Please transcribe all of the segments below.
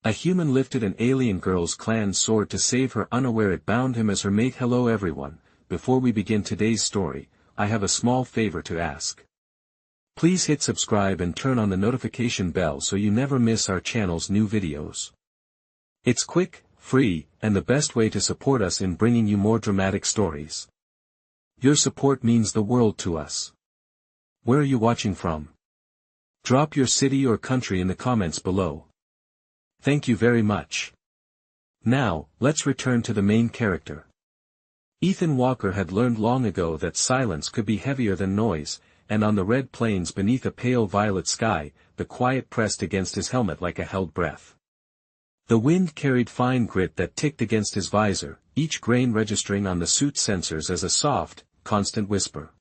A human lifted an alien girl's clan sword to save her, unaware it bound him as her mate. Hello everyone, before we begin today's story, I have a small favor to ask. Please hit subscribe and turn on the notification bell so you never miss our channel's new videos. It's quick, free, and the best way to support us in bringing you more dramatic stories. Your support means the world to us. Where are you watching from? Drop your city or country in the comments below. Thank you very much. Now, let's return to the main character. Ethan Walker had learned long ago that silence could be heavier than noise, and on the red plains beneath a pale violet sky, the quiet pressed against his helmet like a held breath. The wind carried fine grit that ticked against his visor, each grain registering on the suit's sensors as a soft, constant whisper.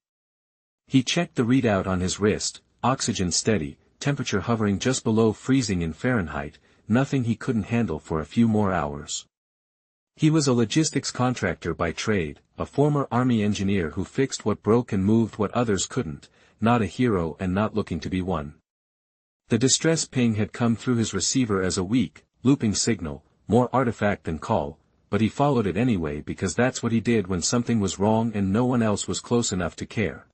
He checked the readout on his wrist, oxygen steady, temperature hovering just below freezing in Fahrenheit, nothing he couldn't handle for a few more hours. He was a logistics contractor by trade, a former army engineer who fixed what broke and moved what others couldn't, not a hero and not looking to be one. The distress ping had come through his receiver as a weak, looping signal, more artifact than call, but he followed it anyway because that's what he did when something was wrong and no one else was close enough to care.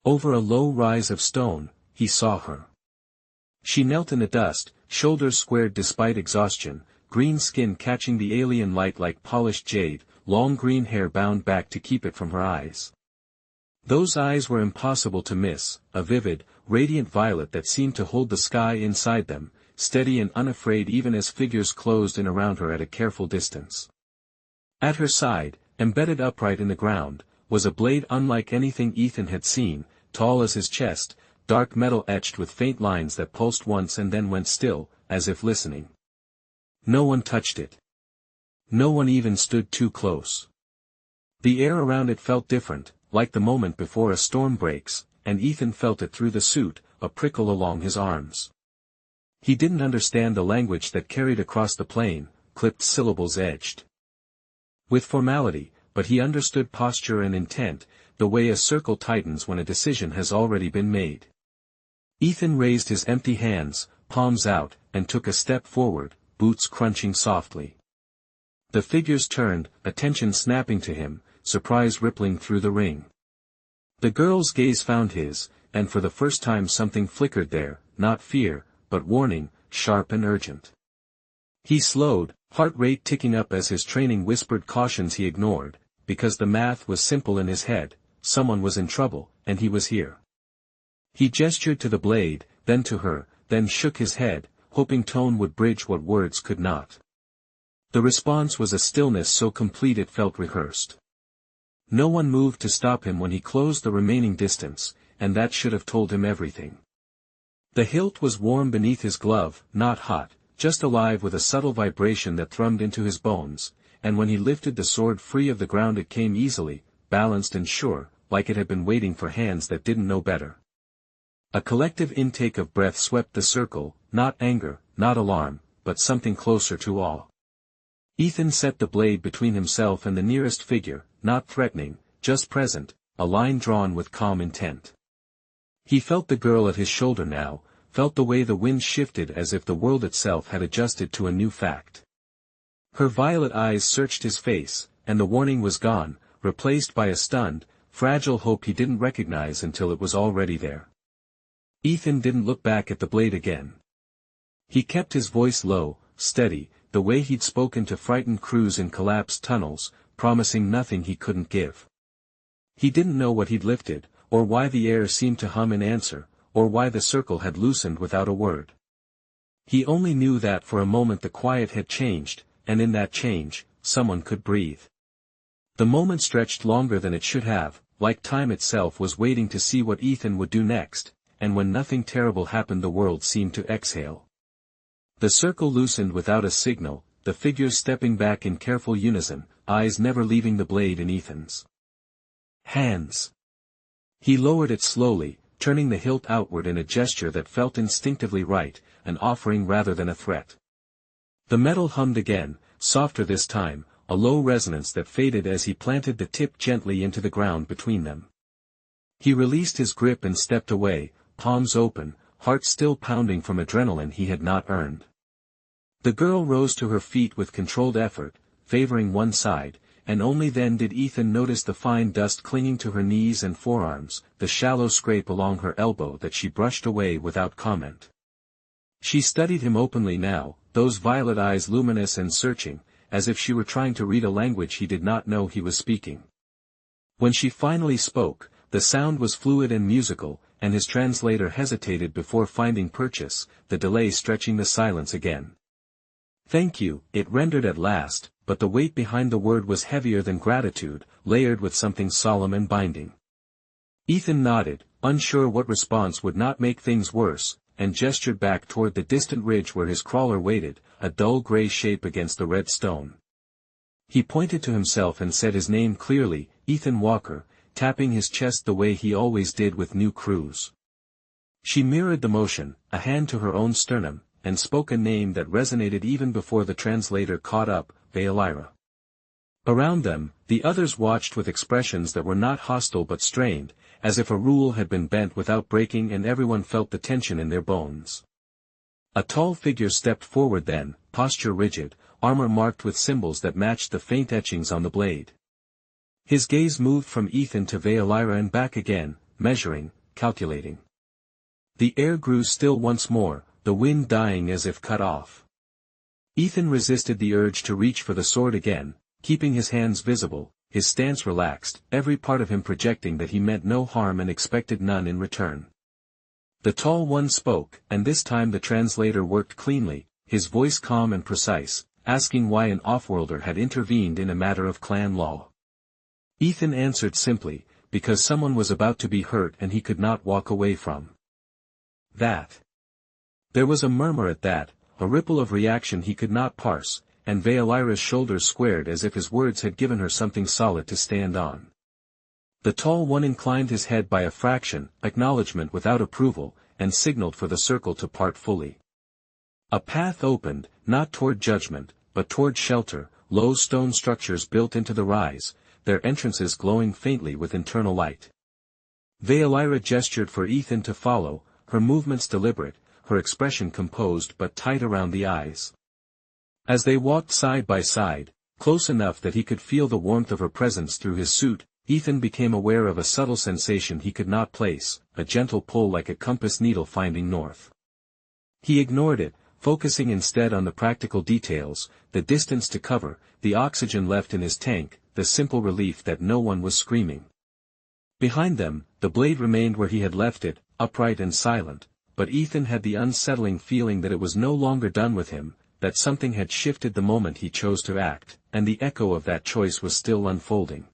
Over a low rise of stone, he saw her. She knelt in the dust, shoulders squared despite exhaustion, green skin catching the alien light like polished jade, long green hair bound back to keep it from her eyes. Those eyes were impossible to miss, a vivid, radiant violet that seemed to hold the sky inside them, steady and unafraid even as figures closed in around her at a careful distance. At her side, embedded upright in the ground, was a blade unlike anything Ethan had seen, tall as his chest, dark metal etched with faint lines that pulsed once and then went still, as if listening. No one touched it. No one even stood too close. The air around it felt different, like the moment before a storm breaks, and Ethan felt it through the suit, a prickle along his arms. He didn't understand the language that carried across the plain, clipped syllables edged with formality, but he understood posture and intent, the way a circle tightens when a decision has already been made. Ethan raised his empty hands, palms out, and took a step forward, boots crunching softly. The figures turned, attention snapping to him, surprise rippling through the ring. The girl's gaze found his, and for the first time something flickered there, not fear, but warning, sharp and urgent. He slowed, heart rate ticking up as his training whispered cautions he ignored, because the math was simple in his head, someone was in trouble, and he was here. He gestured to the blade, then to her, then shook his head, hoping tone would bridge what words could not. The response was a stillness so complete it felt rehearsed. No one moved to stop him when he closed the remaining distance, and that should have told him everything. The hilt was warm beneath his glove, not hot, just alive with a subtle vibration that thrummed into his bones, and when he lifted the sword free of the ground it came easily, balanced and sure, like it had been waiting for hands that didn't know better. A collective intake of breath swept the circle, not anger, not alarm, but something closer to awe. Ethan set the blade between himself and the nearest figure, not threatening, just present, a line drawn with calm intent. He felt the girl at his shoulder now, felt the way the wind shifted as if the world itself had adjusted to a new fact. Her violet eyes searched his face, and the warning was gone, replaced by a stunned, fragile hope he didn't recognize until it was already there. Ethan didn't look back at the blade again. He kept his voice low, steady, the way he'd spoken to frightened crews in collapsed tunnels, promising nothing he couldn't give. He didn't know what he'd lifted, or why the air seemed to hum in answer, or why the circle had loosened without a word. He only knew that for a moment the quiet had changed, and in that change, someone could breathe. The moment stretched longer than it should have, like time itself was waiting to see what Ethan would do next, and when nothing terrible happened the world seemed to exhale. The circle loosened without a signal, the figures stepping back in careful unison, eyes never leaving the blade in Ethan's hands. He lowered it slowly, turning the hilt outward in a gesture that felt instinctively right, an offering rather than a threat. The metal hummed again, softer this time, a low resonance that faded as he planted the tip gently into the ground between them. He released his grip and stepped away, palms open, heart still pounding from adrenaline he had not earned. The girl rose to her feet with controlled effort, favoring one side, and only then did Ethan notice the fine dust clinging to her knees and forearms, the shallow scrape along her elbow that she brushed away without comment. She studied him openly now, those violet eyes luminous and searching, as if she were trying to read a language he did not know he was speaking. When she finally spoke, the sound was fluid and musical, and his translator hesitated before finding purchase, the delay stretching the silence again. "Thank you," it rendered at last, but the weight behind the word was heavier than gratitude, layered with something solemn and binding. Ethan nodded, unsure what response would not make things worse, and gestured back toward the distant ridge where his crawler waited, a dull gray shape against the red stone. He pointed to himself and said his name clearly, Ethan Walker, tapping his chest the way he always did with new crews. She mirrored the motion, a hand to her own sternum, and spoke a name that resonated even before the translator caught up, Veolira. Around them, the others watched with expressions that were not hostile but strained, as if a rule had been bent without breaking, and everyone felt the tension in their bones. A tall figure stepped forward then, posture rigid, armor marked with symbols that matched the faint etchings on the blade. His gaze moved from Ethan to Veolira and back again, measuring, calculating. The air grew still once more, the wind dying as if cut off. Ethan resisted the urge to reach for the sword again, keeping his hands visible, his stance relaxed, every part of him projecting that he meant no harm and expected none in return. The tall one spoke, and this time the translator worked cleanly, his voice calm and precise, asking why an offworlder had intervened in a matter of clan law. Ethan answered simply, because someone was about to be hurt and he could not walk away from that. There was a murmur at that, a ripple of reaction he could not parse, and Veolira's shoulders squared as if his words had given her something solid to stand on. The tall one inclined his head by a fraction, acknowledgement without approval, and signaled for the circle to part fully. A path opened, not toward judgment, but toward shelter, low stone structures built into the rise, their entrances glowing faintly with internal light. Veolira gestured for Ethan to follow, her movements deliberate, her expression composed but tight around the eyes. As they walked side by side, close enough that he could feel the warmth of her presence through his suit, Ethan became aware of a subtle sensation he could not place, a gentle pull like a compass needle finding north. He ignored it, focusing instead on the practical details, the distance to cover, the oxygen left in his tank, the simple relief that no one was screaming. Behind them, the blade remained where he had left it, upright and silent, but Ethan had the unsettling feeling that it was no longer done with him, that something had shifted the moment he chose to act, and the echo of that choice was still unfolding.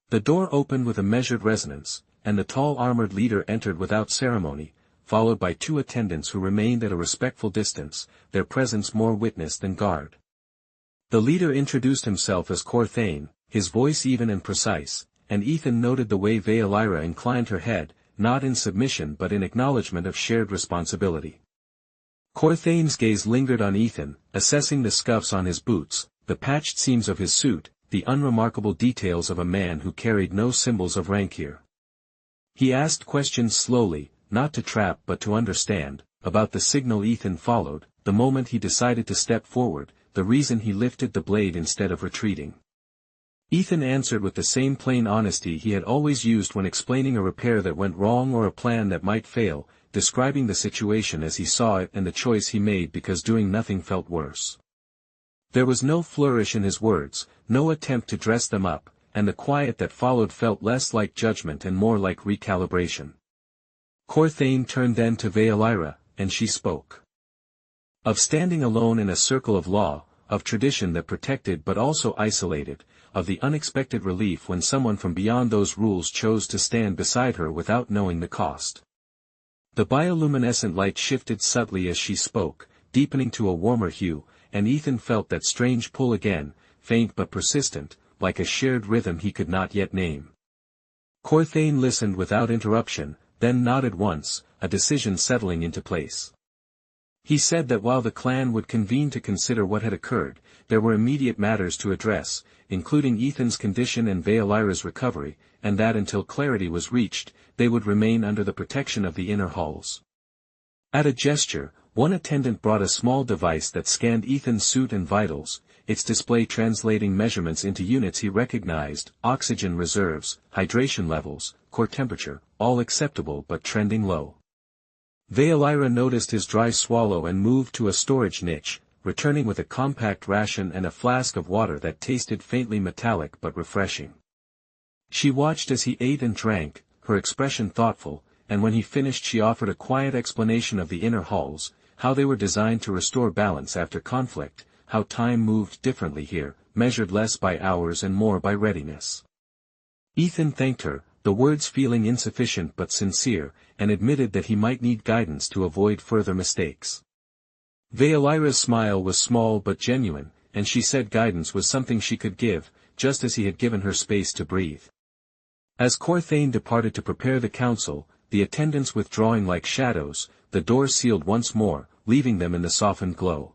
The door opened with a measured resonance, and the tall armored leader entered without ceremony, followed by two attendants who remained at a respectful distance, their presence more witness than guard. The leader introduced himself as Corthane, his voice even and precise, and Ethan noted the way Veolira inclined her head, not in submission but in acknowledgement of shared responsibility. Corthane's gaze lingered on Ethan, assessing the scuffs on his boots, the patched seams of his suit, the unremarkable details of a man who carried no symbols of rank here. He asked questions slowly, not to trap but to understand, about the signal Ethan followed, the moment he decided to step forward, the reason he lifted the blade instead of retreating. Ethan answered with the same plain honesty he had always used when explaining a repair that went wrong or a plan that might fail, describing the situation as he saw it and the choice he made because doing nothing felt worse. There was no flourish in his words, no attempt to dress them up, and the quiet that followed felt less like judgment and more like recalibration. Corthane turned then to Veolira, and she spoke. Of standing alone in a circle of law, of tradition that protected but also isolated, of the unexpected relief when someone from beyond those rules chose to stand beside her without knowing the cost. The bioluminescent light shifted subtly as she spoke, deepening to a warmer hue, and Ethan felt that strange pull again, faint but persistent, like a shared rhythm he could not yet name. Corthane listened without interruption, then nodded once, a decision settling into place. He said that while the clan would convene to consider what had occurred, there were immediate matters to address, including Ethan's condition and Veolira's recovery, and that until clarity was reached, they would remain under the protection of the inner halls. At a gesture, One attendant brought a small device that scanned Ethan's suit and vitals, its display translating measurements into units he recognized: oxygen reserves, hydration levels, core temperature, all acceptable but trending low. Veilira noticed his dry swallow and moved to a storage niche, returning with a compact ration and a flask of water that tasted faintly metallic but refreshing. She watched as he ate and drank, her expression thoughtful, and when he finished she offered a quiet explanation of the inner halls, how they were designed to restore balance after conflict, how time moved differently here, measured less by hours and more by readiness. Ethan thanked her, the words feeling insufficient but sincere, and admitted that he might need guidance to avoid further mistakes. Veilira's smile was small but genuine, and she said guidance was something she could give, just as he had given her space to breathe. As Corthane departed to prepare the council, the attendants withdrawing like shadows, the door sealed once more, leaving them in the softened glow.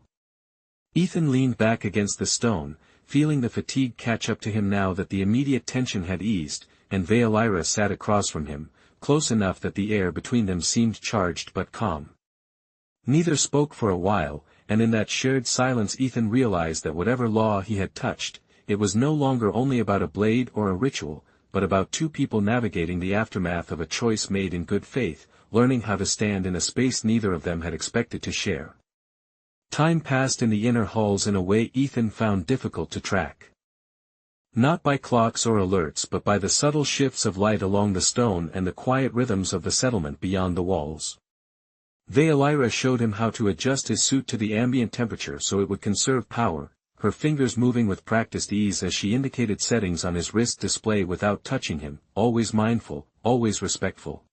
Ethan leaned back against the stone, feeling the fatigue catch up to him now that the immediate tension had eased, and Veilira sat across from him, close enough that the air between them seemed charged but calm. Neither spoke for a while, and in that shared silence Ethan realized that whatever law he had touched, it was no longer only about a blade or a ritual, but about two people navigating the aftermath of a choice made in good faith, learning how to stand in a space neither of them had expected to share. Time passed in the inner halls in a way Ethan found difficult to track. Not by clocks or alerts but by the subtle shifts of light along the stone and the quiet rhythms of the settlement beyond the walls. Veilira showed him how to adjust his suit to the ambient temperature so it would conserve power, her fingers moving with practiced ease as she indicated settings on his wrist display without touching him, always mindful, always respectful.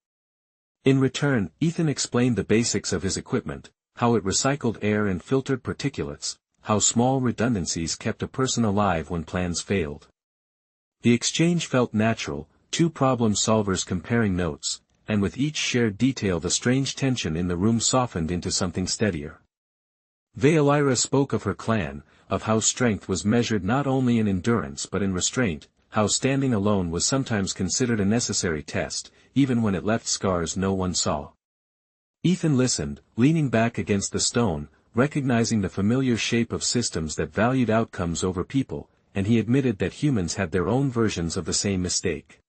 In return, Ethan explained the basics of his equipment, how it recycled air and filtered particulates, how small redundancies kept a person alive when plans failed. The exchange felt natural, two problem solvers comparing notes, and with each shared detail the strange tension in the room softened into something steadier. Veilira spoke of her clan, of how strength was measured not only in endurance but in restraint, how standing alone was sometimes considered a necessary test, even when it left scars no one saw. Ethan listened, leaning back against the stone, recognizing the familiar shape of systems that valued outcomes over people, and he admitted that humans had their own versions of the same mistake.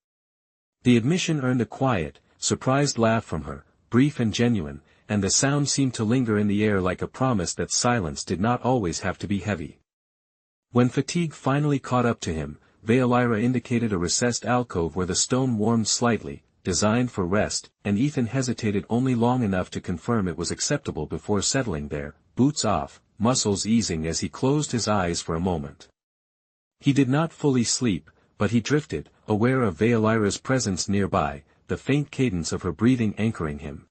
The admission earned a quiet, surprised laugh from her, brief and genuine, and the sound seemed to linger in the air like a promise that silence did not always have to be heavy. When fatigue finally caught up to him, Veilira indicated a recessed alcove where the stone warmed slightly, designed for rest, and Ethan hesitated only long enough to confirm it was acceptable before settling there, boots off, muscles easing as he closed his eyes for a moment. He did not fully sleep, but he drifted, aware of Veilira's presence nearby, the faint cadence of her breathing anchoring him.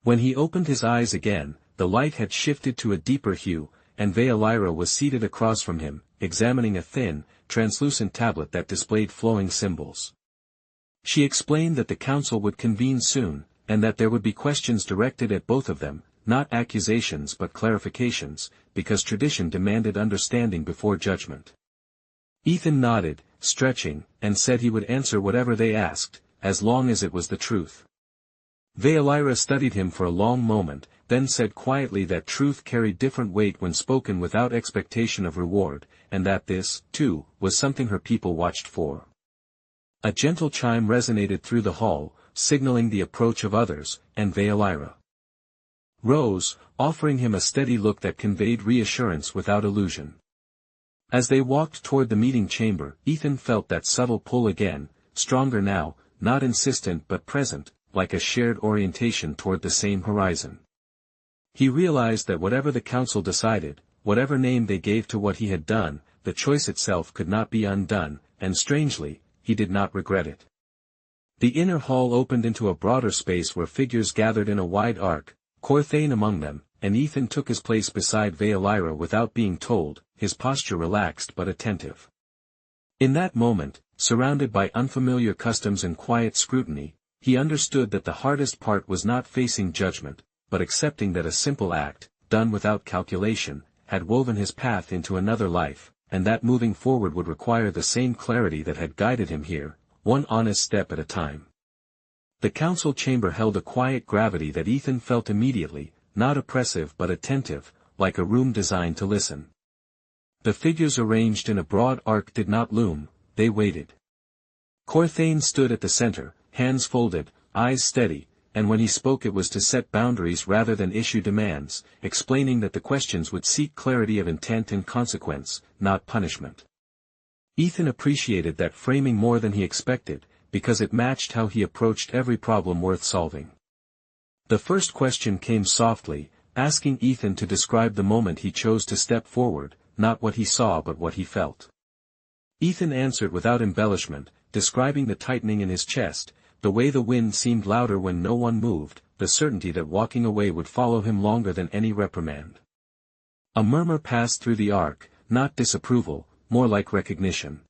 When he opened his eyes again, the light had shifted to a deeper hue, and Veilira was seated across from him, examining a thin, translucent tablet that displayed flowing symbols. She explained that the council would convene soon, and that there would be questions directed at both of them, not accusations but clarifications, because tradition demanded understanding before judgment. Ethan nodded, stretching, and said he would answer whatever they asked, as long as it was the truth. Veilira studied him for a long moment, then said quietly that truth carried different weight when spoken without expectation of reward, and that this, too, was something her people watched for. A gentle chime resonated through the hall, signaling the approach of others, and Veilira rose, offering him a steady look that conveyed reassurance without illusion. As they walked toward the meeting chamber, Ethan felt that subtle pull again, stronger now, not insistent but present, like a shared orientation toward the same horizon. He realized that whatever the council decided, whatever name they gave to what he had done, the choice itself could not be undone, and strangely, he did not regret it. The inner hall opened into a broader space where figures gathered in a wide arc, Corthane among them, and Ethan took his place beside Veilira without being told, his posture relaxed but attentive. In that moment, surrounded by unfamiliar customs and quiet scrutiny, he understood that the hardest part was not facing judgment, but accepting that a simple act, done without calculation, had woven his path into another life, and that moving forward would require the same clarity that had guided him here, one honest step at a time. The council chamber held a quiet gravity that Ethan felt immediately, not oppressive but attentive, like a room designed to listen. The figures arranged in a broad arc did not loom, they waited. Corthane stood at the center, hands folded, eyes steady, and when he spoke it was to set boundaries rather than issue demands, explaining that the questions would seek clarity of intent and consequence, not punishment. Ethan appreciated that framing more than he expected, because it matched how he approached every problem worth solving. The first question came softly, asking Ethan to describe the moment he chose to step forward, not what he saw but what he felt. Ethan answered without embellishment, describing the tightening in his chest, the way the wind seemed louder when no one moved, the certainty that walking away would follow him longer than any reprimand. A murmur passed through the arc, not disapproval, more like recognition.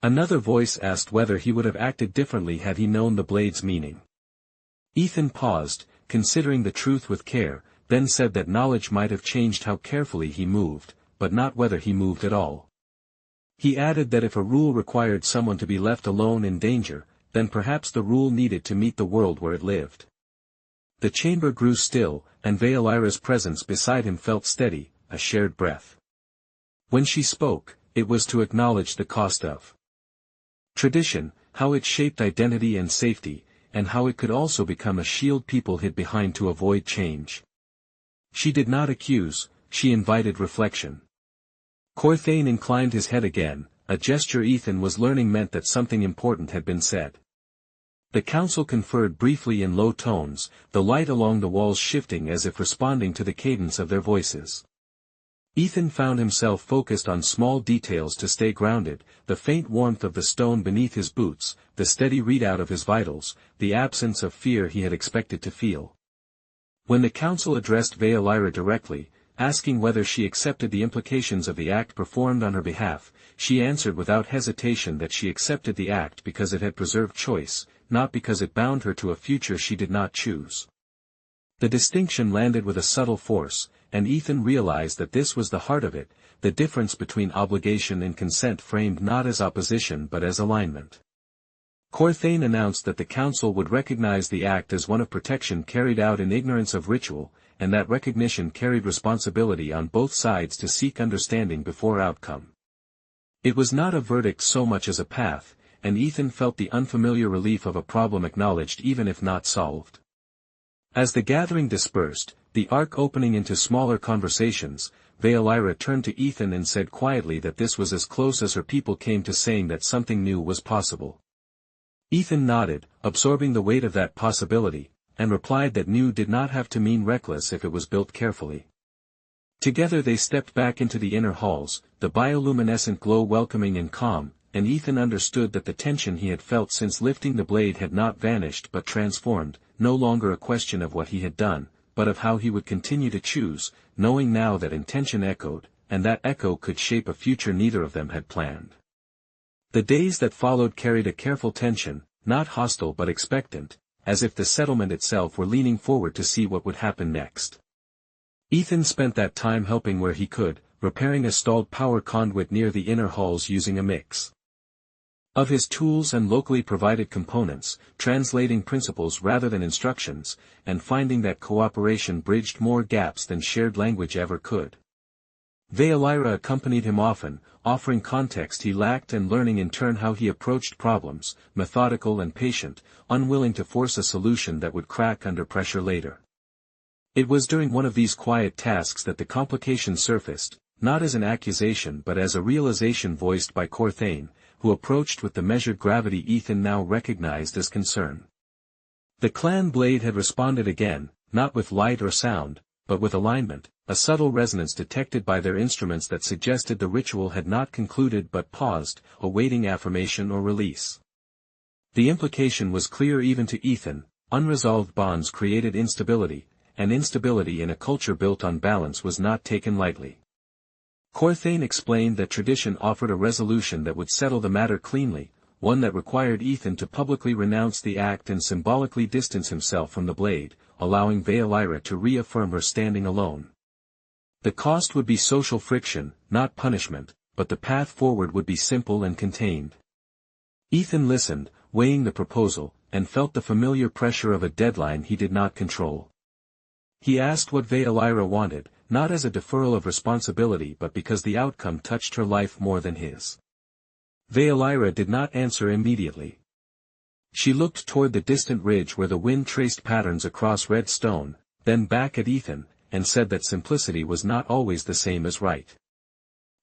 Another voice asked whether he would have acted differently had he known the blade's meaning. Ethan paused, considering the truth with care, then said that knowledge might have changed how carefully he moved, but not whether he moved at all. He added that if a rule required someone to be left alone in danger, then perhaps the rule needed to meet the world where it lived. The chamber grew still, and Veilira's presence beside him felt steady, a shared breath. When she spoke, it was to acknowledge the cost of tradition, how it shaped identity and safety, and how it could also become a shield people hid behind to avoid change. She did not accuse, she invited reflection. Corthane inclined his head again, a gesture Ethan was learning meant that something important had been said. The council conferred briefly in low tones, the light along the walls shifting as if responding to the cadence of their voices. Ethan found himself focused on small details to stay grounded, the faint warmth of the stone beneath his boots, the steady readout of his vitals, the absence of fear he had expected to feel. When the council addressed Veilira directly, asking whether she accepted the implications of the act performed on her behalf, she answered without hesitation that she accepted the act because it had preserved choice, not because it bound her to a future she did not choose. The distinction landed with a subtle force, and Ethan realized that this was the heart of it, the difference between obligation and consent framed not as opposition but as alignment. Corthane announced that the council would recognize the act as one of protection carried out in ignorance of ritual, and that recognition carried responsibility on both sides to seek understanding before outcome. It was not a verdict so much as a path, and Ethan felt the unfamiliar relief of a problem acknowledged even if not solved. As the gathering dispersed, the arc opening into smaller conversations, Veilira turned to Ethan and said quietly that this was as close as her people came to saying that something new was possible. Ethan nodded, absorbing the weight of that possibility, and replied that new did not have to mean reckless if it was built carefully. Together they stepped back into the inner halls, the bioluminescent glow welcoming and calm, and Ethan understood that the tension he had felt since lifting the blade had not vanished but transformed, no longer a question of what he had done, but of how he would continue to choose, knowing now that intention echoed, and that echo could shape a future neither of them had planned. The days that followed carried a careful tension, not hostile but expectant, as if the settlement itself were leaning forward to see what would happen next. Ethan spent that time helping where he could, repairing a stalled power conduit near the inner halls using a mix of his tools and locally provided components, translating principles rather than instructions, and finding that cooperation bridged more gaps than shared language ever could. Veilira accompanied him often, offering context he lacked and learning in turn how he approached problems, methodical and patient, unwilling to force a solution that would crack under pressure later. It was during one of these quiet tasks that the complication surfaced, not as an accusation but as a realization voiced by Corthane, who approached with the measured gravity Ethan now recognized as concern. The clan blade had responded again, not with light or sound, but with alignment, a subtle resonance detected by their instruments that suggested the ritual had not concluded but paused, awaiting affirmation or release. The implication was clear even to Ethan: unresolved bonds created instability, and instability in a culture built on balance was not taken lightly. Corthane explained that tradition offered a resolution that would settle the matter cleanly, one that required Ethan to publicly renounce the act and symbolically distance himself from the blade, allowing Veilira to reaffirm her standing alone. The cost would be social friction, not punishment, but the path forward would be simple and contained. Ethan listened, weighing the proposal, and felt the familiar pressure of a deadline he did not control. He asked what Vaelira wanted, not as a deferral of responsibility but because the outcome touched her life more than his. Vaelira did not answer immediately. She looked toward the distant ridge where the wind traced patterns across red stone, then back at Ethan, and said that simplicity was not always the same as right.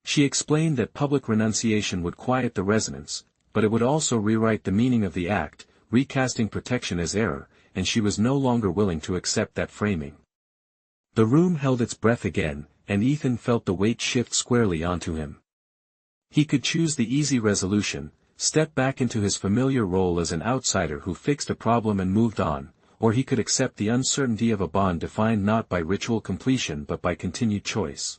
She explained that public renunciation would quiet the resonance, but it would also rewrite the meaning of the act, recasting protection as error, and she was no longer willing to accept that framing. The room held its breath again, and Ethan felt the weight shift squarely onto him. He could choose the easy resolution, step back into his familiar role as an outsider who fixed a problem and moved on, or he could accept the uncertainty of a bond defined not by ritual completion but by continued choice.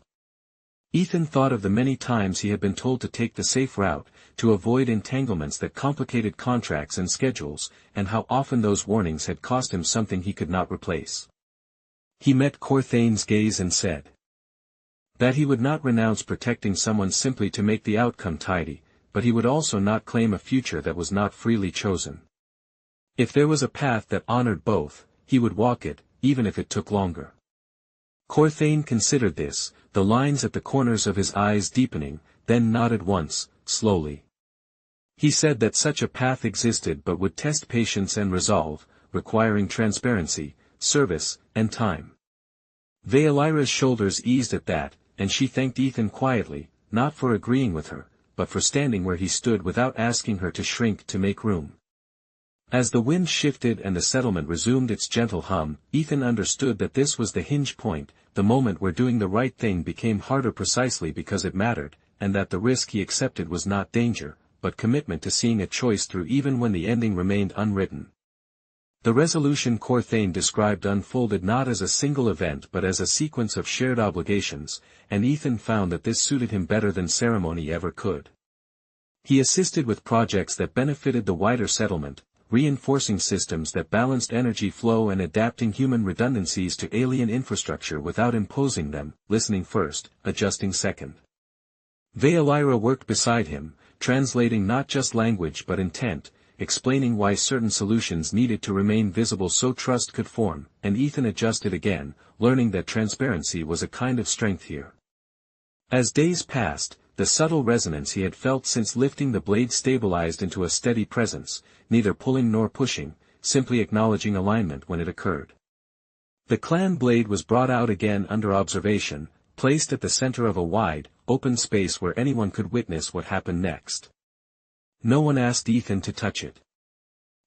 Ethan thought of the many times he had been told to take the safe route, to avoid entanglements that complicated contracts and schedules, and how often those warnings had cost him something he could not replace. He met Corthane's gaze and said that he would not renounce protecting someone simply to make the outcome tidy, but he would also not claim a future that was not freely chosen. If there was a path that honored both, he would walk it, even if it took longer. Corthane considered this, the lines at the corners of his eyes deepening, then nodded once, slowly. He said that such a path existed but would test patience and resolve, requiring transparency, service, and time. Vaelira's shoulders eased at that, and she thanked Ethan quietly, not for agreeing with her, but for standing where he stood without asking her to shrink to make room. As the wind shifted and the settlement resumed its gentle hum, Ethan understood that this was the hinge point, the moment where doing the right thing became harder precisely because it mattered, and that the risk he accepted was not danger, but commitment to seeing a choice through even when the ending remained unwritten. The resolution Corthane described unfolded not as a single event but as a sequence of shared obligations, and Ethan found that this suited him better than ceremony ever could. He assisted with projects that benefited the wider settlement, reinforcing systems that balanced energy flow and adapting human redundancies to alien infrastructure without imposing them, listening first, adjusting second. Vaelira worked beside him, translating not just language but intent, explaining why certain solutions needed to remain visible so trust could form, and Ethan adjusted again, learning that transparency was a kind of strength here. As days passed, the subtle resonance he had felt since lifting the blade stabilized into a steady presence, neither pulling nor pushing, simply acknowledging alignment when it occurred. The clan blade was brought out again under observation, placed at the center of a wide, open space where anyone could witness what happened next. No one asked Ethan to touch it.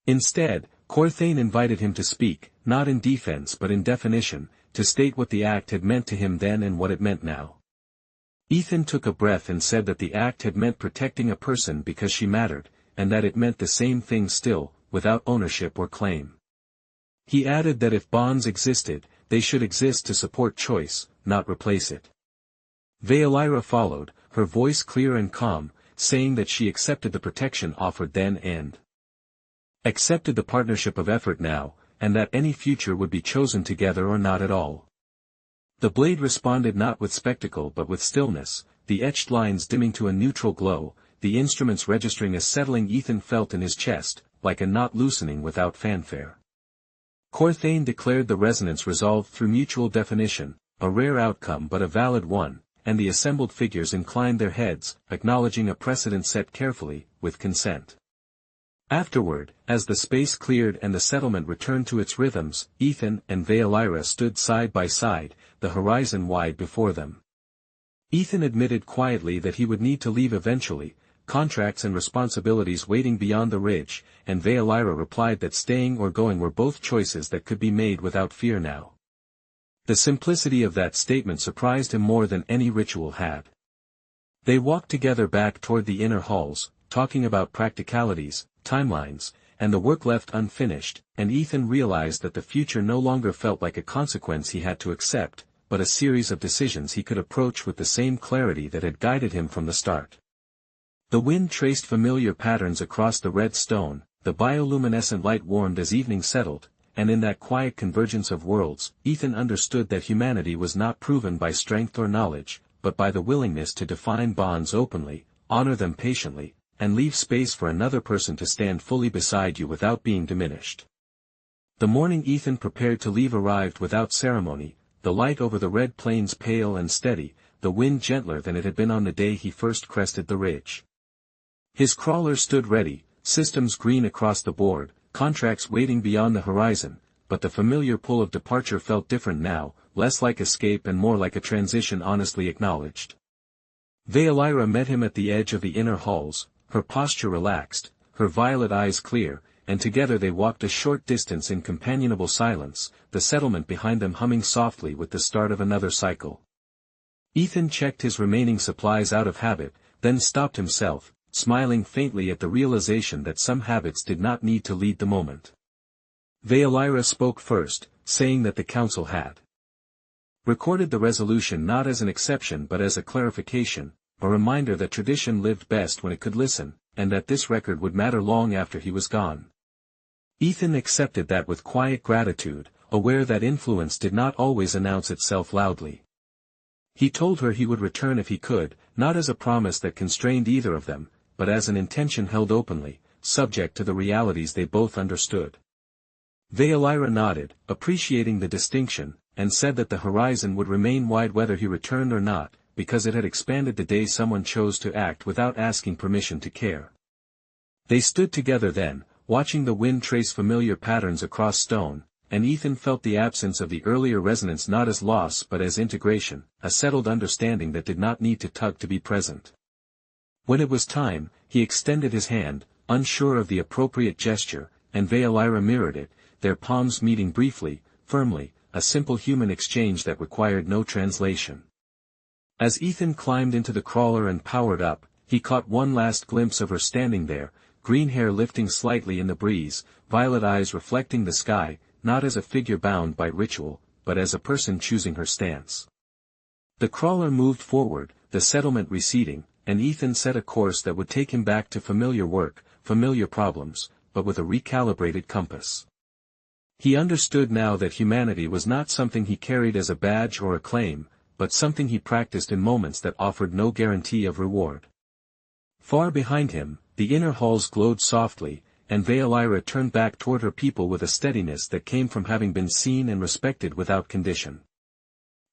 Instead, Corthane invited him to speak, not in defense but in definition, to state what the act had meant to him then and what it meant now. Ethan took a breath and said that the act had meant protecting a person because she mattered, and that it meant the same thing still, without ownership or claim. He added that if bonds existed, they should exist to support choice, not replace it. Vaelira followed, her voice clear and calm, saying that she accepted the protection offered then and accepted the partnership of effort now, and that any future would be chosen together or not at all. The blade responded not with spectacle but with stillness, the etched lines dimming to a neutral glow, the instruments registering a settling Ethan felt in his chest, like a knot loosening without fanfare. Corthane declared the resonance resolved through mutual definition, a rare outcome but a valid one, and the assembled figures inclined their heads, acknowledging a precedent set carefully, with consent. Afterward, as the space cleared and the settlement returned to its rhythms, Ethan and Vaelira stood side by side, the horizon wide before them. Ethan admitted quietly that he would need to leave eventually, contracts and responsibilities waiting beyond the ridge, and Vaelira replied that staying or going were both choices that could be made without fear now. The simplicity of that statement surprised him more than any ritual had. They walked together back toward the inner halls, talking about practicalities, timelines, and the work left unfinished, and Ethan realized that the future no longer felt like a consequence he had to accept, but a series of decisions he could approach with the same clarity that had guided him from the start. The wind traced familiar patterns across the red stone, the bioluminescent light warmed as evening settled, and in that quiet convergence of worlds, Ethan understood that humanity was not proven by strength or knowledge, but by the willingness to define bonds openly, honor them patiently, and leave space for another person to stand fully beside you without being diminished. The morning Ethan prepared to leave arrived without ceremony, the light over the red plains pale and steady, the wind gentler than it had been on the day he first crested the ridge. His crawler stood ready, systems green across the board, contracts waiting beyond the horizon, but the familiar pull of departure felt different now, less like escape and more like a transition honestly acknowledged. Veilira met him at the edge of the inner halls, her posture relaxed, her violet eyes clear, and together they walked a short distance in companionable silence, the settlement behind them humming softly with the start of another cycle. Ethan checked his remaining supplies out of habit, then stopped himself, smiling faintly at the realization that some habits did not need to lead the moment. Veilira spoke first, saying that the council had recorded the resolution not as an exception but as a clarification, a reminder that tradition lived best when it could listen, and that this record would matter long after he was gone. Ethan accepted that with quiet gratitude, aware that influence did not always announce itself loudly. He told her he would return if he could, not as a promise that constrained either of them, but as an intention held openly, subject to the realities they both understood. Veilira nodded, appreciating the distinction, and said that the horizon would remain wide whether he returned or not, because it had expanded the day someone chose to act without asking permission to care. They stood together then, watching the wind trace familiar patterns across stone, and Ethan felt the absence of the earlier resonance not as loss but as integration, a settled understanding that did not need to tug to be present. When it was time, he extended his hand, unsure of the appropriate gesture, and Veilira mirrored it, their palms meeting briefly, firmly, a simple human exchange that required no translation. As Ethan climbed into the crawler and powered up, he caught one last glimpse of her standing there, green hair lifting slightly in the breeze, violet eyes reflecting the sky, not as a figure bound by ritual, but as a person choosing her stance. The crawler moved forward, the settlement receding, and Ethan set a course that would take him back to familiar work, familiar problems, but with a recalibrated compass. He understood now that humanity was not something he carried as a badge or a claim, but something he practiced in moments that offered no guarantee of reward. Far behind him, the inner halls glowed softly, and Veilira turned back toward her people with a steadiness that came from having been seen and respected without condition.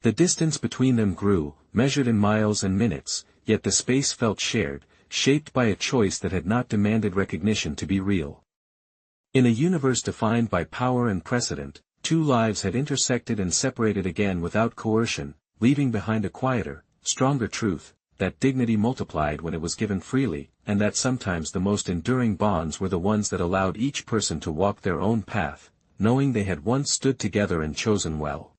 The distance between them grew, measured in miles and minutes, yet the space felt shared, shaped by a choice that had not demanded recognition to be real. In a universe defined by power and precedent, two lives had intersected and separated again without coercion, leaving behind a quieter, stronger truth, that dignity multiplied when it was given freely, and that sometimes the most enduring bonds were the ones that allowed each person to walk their own path, knowing they had once stood together and chosen well.